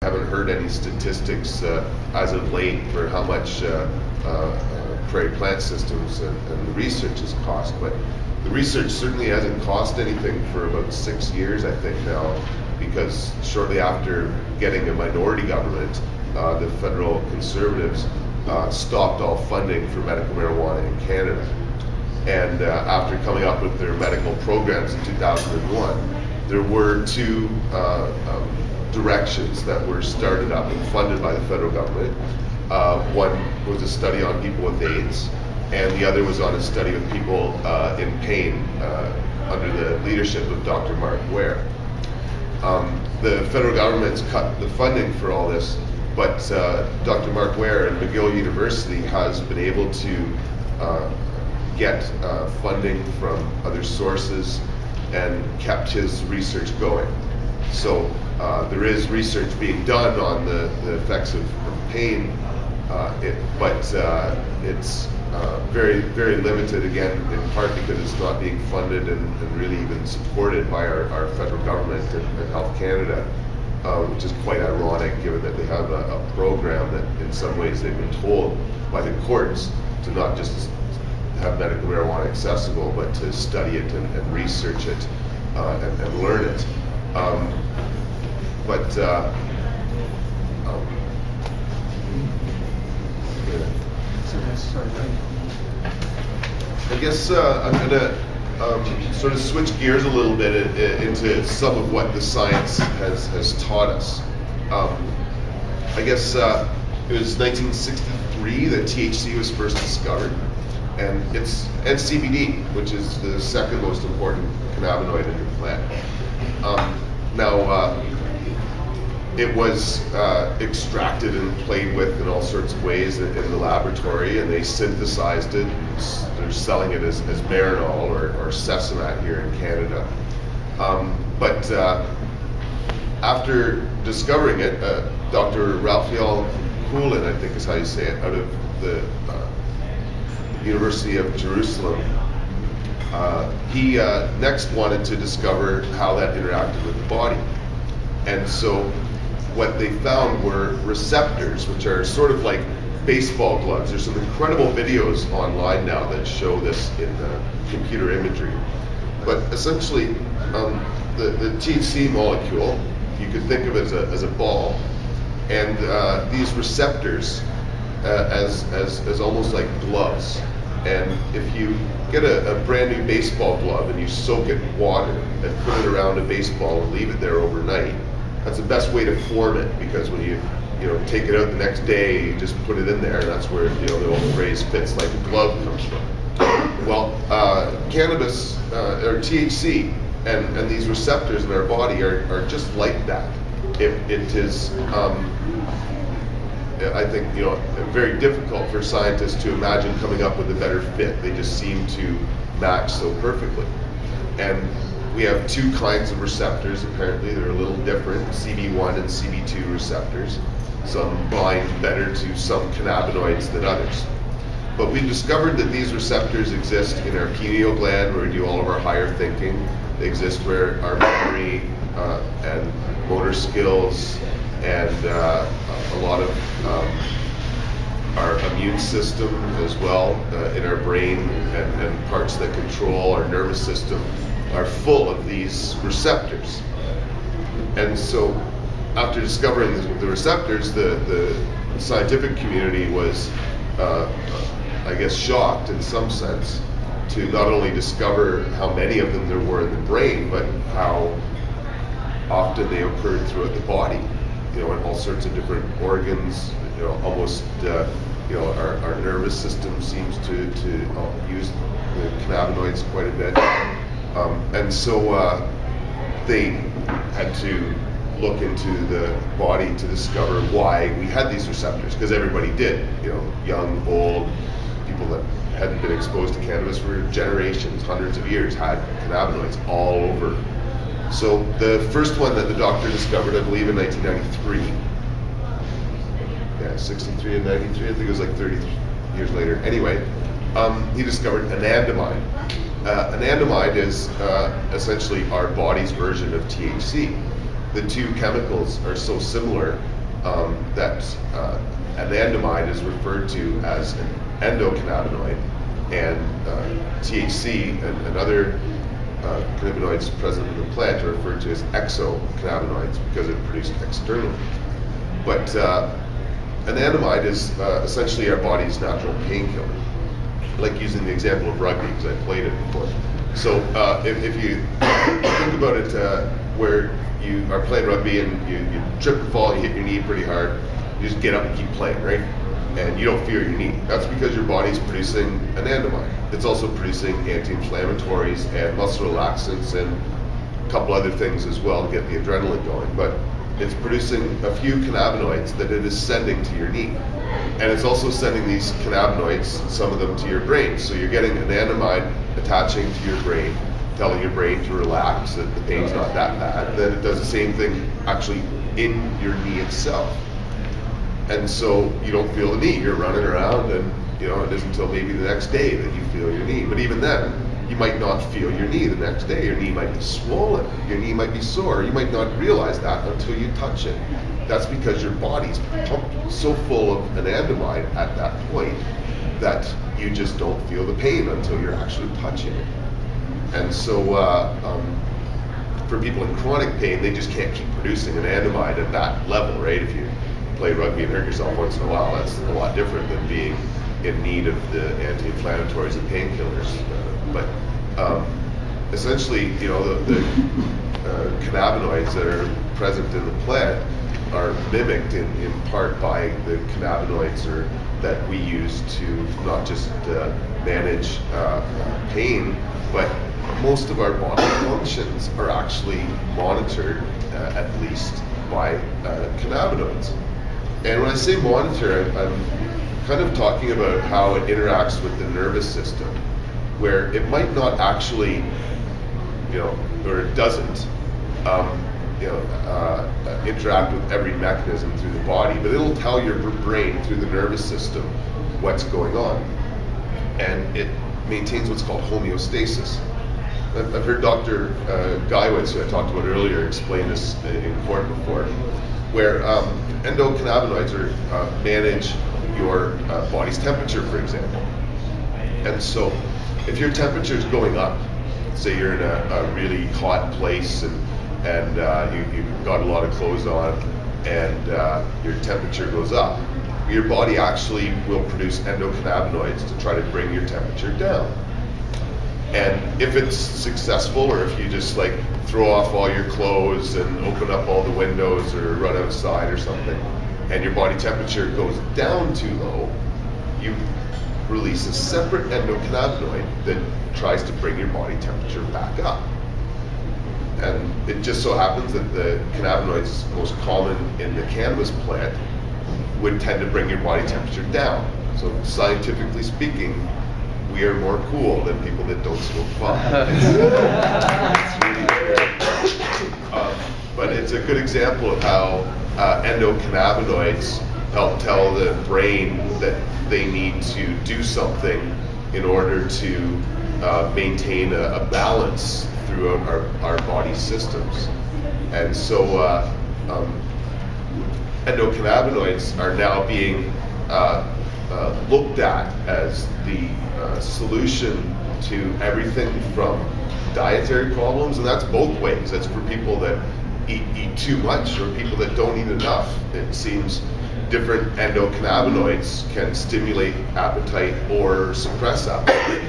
haven't heard any statistics as of late for how much prairie plant systems and the research has cost, but the research certainly hasn't cost anything for about 6 years, I think now, because shortly after getting a minority government, the federal Conservatives stopped all funding for medical marijuana in Canada. And after coming up with their medical programs in 2001, there were two directions that were started up and funded by the federal government. One was a study on people with AIDS, and the other was on a study of people in pain under the leadership of Dr. Mark Ware. The federal government's cut the funding for all this, but Dr. Mark Ware at McGill University has been able to get funding from other sources and kept his research going. So there is research being done on the effects of pain, but it's very, very limited, again, in part because it's not being funded and really even supported by our federal government and Health Canada, which is quite ironic given that they have a program that in some ways they've been told by the courts to not just have medical marijuana accessible, but to study it and research it and learn it. I guess I'm going to sort of switch gears a little bit into some of what the science has taught us. I guess it was 1963 that THC was first discovered, and CBD, which is the second most important cannabinoid in the plant. It was extracted and played with in all sorts of ways in the laboratory, and they synthesized it. They're selling it as Marinol or Sesamat here in Canada. But after discovering it, Dr. Raphael Poulin, I think is how you say it, out of the University of Jerusalem, he next wanted to discover how that interacted with the body. And so what they found were receptors, which are sort of like baseball gloves. There's some incredible videos online now that show this in computer imagery. But essentially, the THC molecule, you could think of it as a ball, and these receptors as almost like gloves. And if you get a brand new baseball glove and you soak it in water and put it around a baseball and leave it there overnight, that's the best way to form it, because when you take it out the next day, you just put it in there, and that's where the old phrase "fits like a glove" comes from. Well, cannabis or THC and these receptors in our body are just like that. It is, I think, very difficult for scientists to imagine coming up with a better fit. They just seem to match so perfectly. And we have two kinds of receptors, apparently. They're a little different, CB1 and CB2 receptors. Some bind better to some cannabinoids than others. But we've discovered that these receptors exist in our pineal gland, where we do all of our higher thinking. They exist where our memory and motor skills and a lot of our immune system as well, in our brain and parts that control our nervous system, are full of these receptors. And so after discovering the receptors, the scientific community was, I guess, shocked in some sense to not only discover how many of them there were in the brain, but how often they occurred throughout the body, in all sorts of different organs. Almost, our nervous system seems to use the cannabinoids quite a bit. And so they had to look into the body to discover why we had these receptors, because everybody did, young, old, people that hadn't been exposed to cannabis for generations, hundreds of years, had cannabinoids all over. So the first one that the doctor discovered, I believe in 1993, 63 and 93, I think it was like 30 years later. Anyway, he discovered anandamide. Anandamide is essentially our body's version of THC. the two chemicals are so similar that anandamide is referred to as an endocannabinoid, and THC and other cannabinoids present in the plant are referred to as exocannabinoids because they're produced externally. But anandamide is essentially our body's natural painkiller. I like using the example of rugby because I played it before. So if you think about it, where you are playing rugby and you trip and fall, you hit your knee pretty hard, you just get up and keep playing, right? And you don't feel your knee. That's because your body's producing anandamide. It's also producing anti-inflammatories and muscle relaxants and a couple other things as well to get the adrenaline going. But it's producing a few cannabinoids that it is sending to your knee. And it's also sending these cannabinoids, some of them to your brain. So you're getting anandamide attaching to your brain, telling your brain to relax, that the pain's not that bad. Then it does the same thing actually in your knee itself. And so you don't feel the knee. You're running around, and it isn't until maybe the next day that you feel your knee. But even then, you might not feel your knee the next day. Your knee might be swollen. Your knee might be sore. You might not realize that until you touch it. That's because your body's pumped so full of anandamide at that point that you just don't feel the pain until you're actually touching it. And so for people in chronic pain, they just can't keep producing anandamide at that level, right? If you play rugby and hurt yourself once in a while, that's a lot different than being in need of the anti-inflammatories and painkillers. But essentially, the cannabinoids that are present in the plant are mimicked in part by the cannabinoids that we use to not just manage pain, but most of our body functions are actually monitored, at least, by cannabinoids. And when I say monitor, I'm kind of talking about how it interacts with the nervous system, where it might not actually, or it doesn't, interact with every mechanism through the body, but it'll tell your brain through the nervous system what's going on. And it maintains what's called homeostasis. I've heard Dr. Guyewitz, who I talked about earlier, explain this in court before, where endocannabinoids manage your body's temperature, for example. And so if your temperature is going up, say you're in a really hot place and you've got a lot of clothes on and your temperature goes up, your body actually will produce endocannabinoids to try to bring your temperature down. And if it's successful, or if you just like throw off all your clothes and open up all the windows or run outside or something, and your body temperature goes down too low, you release a separate endocannabinoid that tries to bring your body temperature back up. And it just so happens that the cannabinoids most common in the cannabis plant would tend to bring your body temperature down. So scientifically speaking, we are more cool than people that don't smoke pot. It's really great. But it's a good example of how endocannabinoids help tell the brain that they need to do something in order to maintain a balance throughout our body systems. And so endocannabinoids are now being looked at as the solution to everything from dietary problems, and that's both ways. That's for people that eat too much or people that don't eat enough. It seems different endocannabinoids can stimulate appetite or suppress appetite.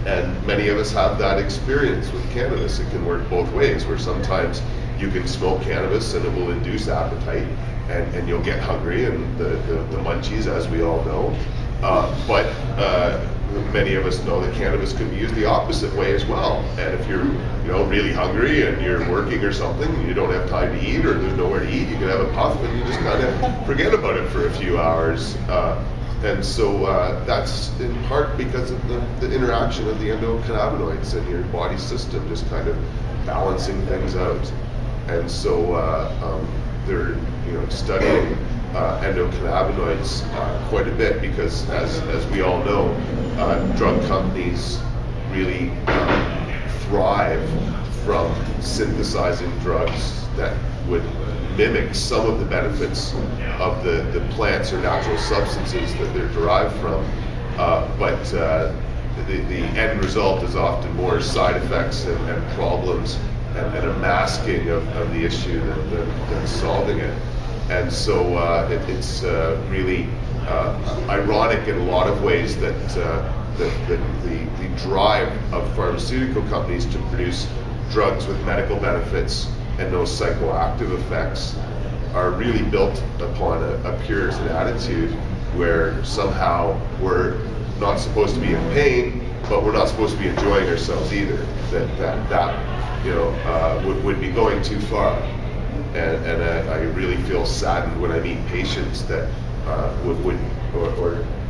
And many of us have that experience with cannabis. It can work both ways, where sometimes you can smoke cannabis and it will induce appetite and you'll get hungry and the munchies, as we all know. But many of us know that cannabis can be used the opposite way as well. And if you're really hungry and you're working or something and you don't have time to eat or there's nowhere to eat, you can have a puff and you just kind of forget about it for a few hours. And so that's in part because of the interaction of the endocannabinoids in your body system, just kind of balancing things out. And so they're studying endocannabinoids quite a bit because, as we all know, drug companies really thrive from synthesizing drugs that would mimic some of the benefits of the plants or natural substances that they're derived from, but the end result is often more side effects and problems and a masking of the issue than solving it. And so it's really ironic in a lot of ways that the drive of pharmaceutical companies to produce drugs with medical benefits and no psychoactive effects are really built upon a Puritan attitude where somehow we're not supposed to be in pain, but we're not supposed to be enjoying ourselves either. That you know would be going too far. And I really feel saddened when I meet patients that would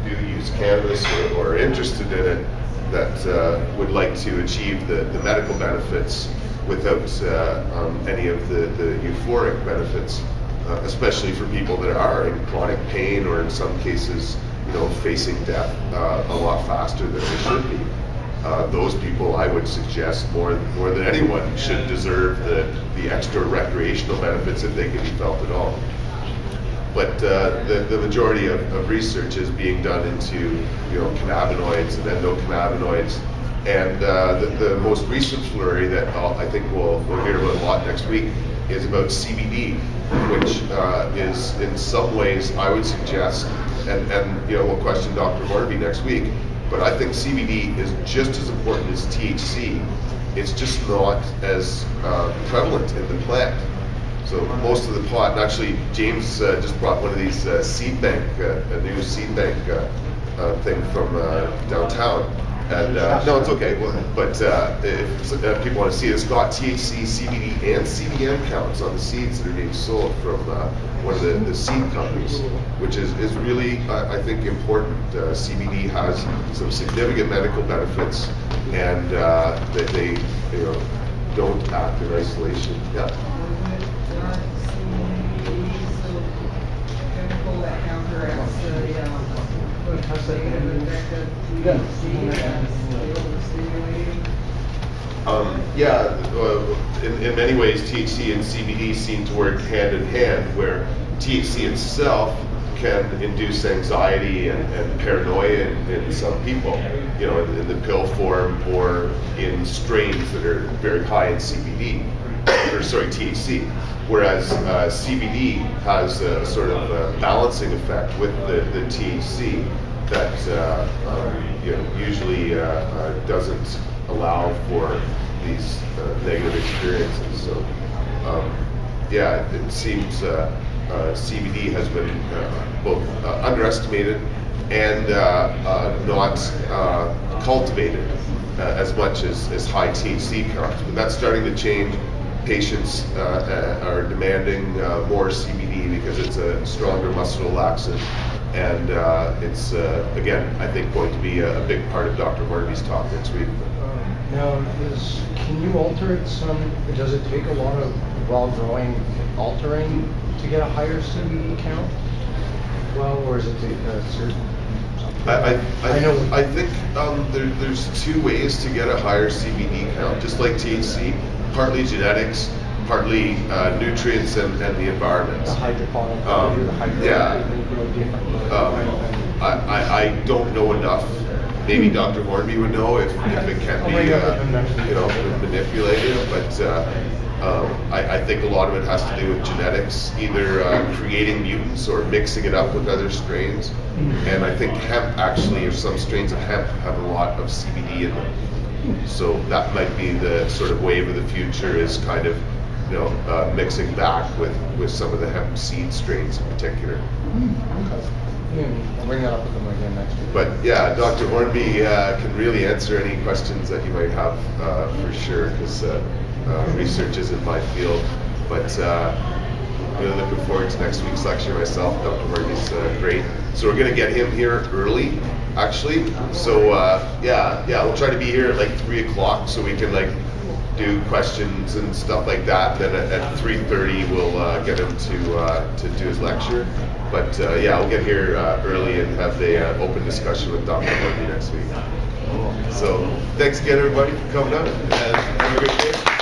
do use cannabis or are interested in it, that would like to achieve the medical benefits without any of the euphoric benefits, especially for people that are in chronic pain or in some cases, you know, facing death a lot faster than they should be. Those people, I would suggest, more than anyone, should deserve the extra recreational benefits if they can be felt at all. But the majority of research is being done into, you know, cannabinoids and endocannabinoids, and the most recent flurry that I think we'll hear about a lot next week is about CBD, which is in some ways, I would suggest, and you know, we'll question Dr. Hornby next week, but I think CBD is just as important as THC. It's just not as prevalent in the plant. So most of the pot, and actually James just brought one of these seed bank, a new seed bank thing from downtown. And no, it's okay. But if people want to see it, it's got THC, CBD, and CBN counts on the seeds that are being sold from one of the seed companies, which is really, I think, important. CBD has some significant medical benefits, and that they, you know, don't act in isolation. Yeah. In many ways, THC and CBD seem to work hand in hand, where THC itself can induce anxiety and paranoia in some people, you know, in the pill form or in strains that are very high in CBD, or sorry, THC. Whereas CBD has a sort of balancing effect with the THC that you know, usually doesn't allow for these negative experiences. So yeah, it seems CBD has been both underestimated and not cultivated as much as high THC counts. But that's starting to change. Patients are demanding more CBD because it's a stronger muscle relaxant, and it's again, I think, going to be a big part of Dr. Hornby's talk next week. Now, can you alter it some? Does it take a lot of while growing altering to get a higher CBD count? Well, or is it a certain? I think there's two ways to get a higher CBD count, just like THC. Partly genetics, partly nutrients and the environment. The hydroponic, yeah. I don't know enough. Maybe Dr. Hornby would know if it can be you know, manipulated, but I think a lot of it has to do with genetics, either creating mutants or mixing it up with other strains. And I think hemp, actually, or some strains of hemp have a lot of CBD in them. So that might be the sort of wave of the future, is kind of, you know, mixing back with some of the hemp seed strains in particular. Okay. I'll bring that up with them again next week. But yeah, Dr. Hornby can really answer any questions that you might have for sure, because research isn't my field. But really looking forward to next week's lecture myself. Dr. Hornby's great. So we're going to get him here early, actually. So yeah, we'll try to be here at like 3 o'clock so we can like do questions and stuff like that. Then at 3:30 we'll get him to do his lecture. But yeah, we'll get here early and have the open discussion with Dr. Hornby next week. So thanks again, everybody, for coming out, and have a great day.